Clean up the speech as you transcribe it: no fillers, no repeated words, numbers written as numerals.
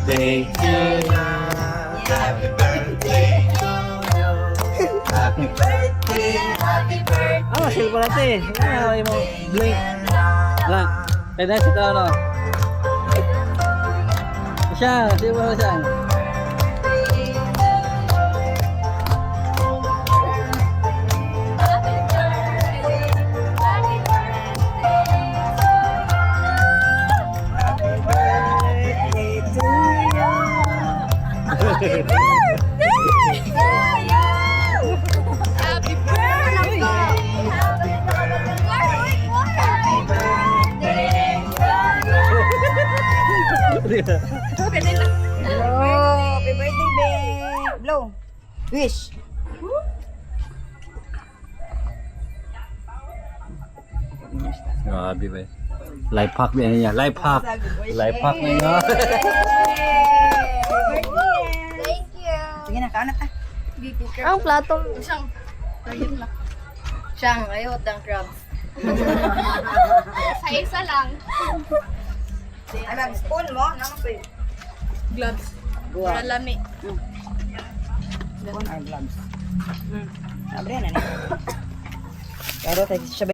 birthday to you. Happy birthday to you. Happy birthday, happy birthday. Ah, sila pala ito eh. Ah, yung mga blink. Lang. Kaya na siya ano. Siya, sila pala siya. Happy birthday to you! Happy birthday! Happy birthday! Hello, happy birthday, babe. Blow. Wish. Grabe ba. Life hack yan niya. Life hack. Life hack na yun. Thank you! Sige na, kaunat na. Ang plato. Siyang. Siyang, ayot ang crabs. Sa isa lang. Ay, ma'am, spoon mo. Naman ko yun. Gloves. Buwa. Para lami. Spoon or gloves. Abre na na. Pero tayo siya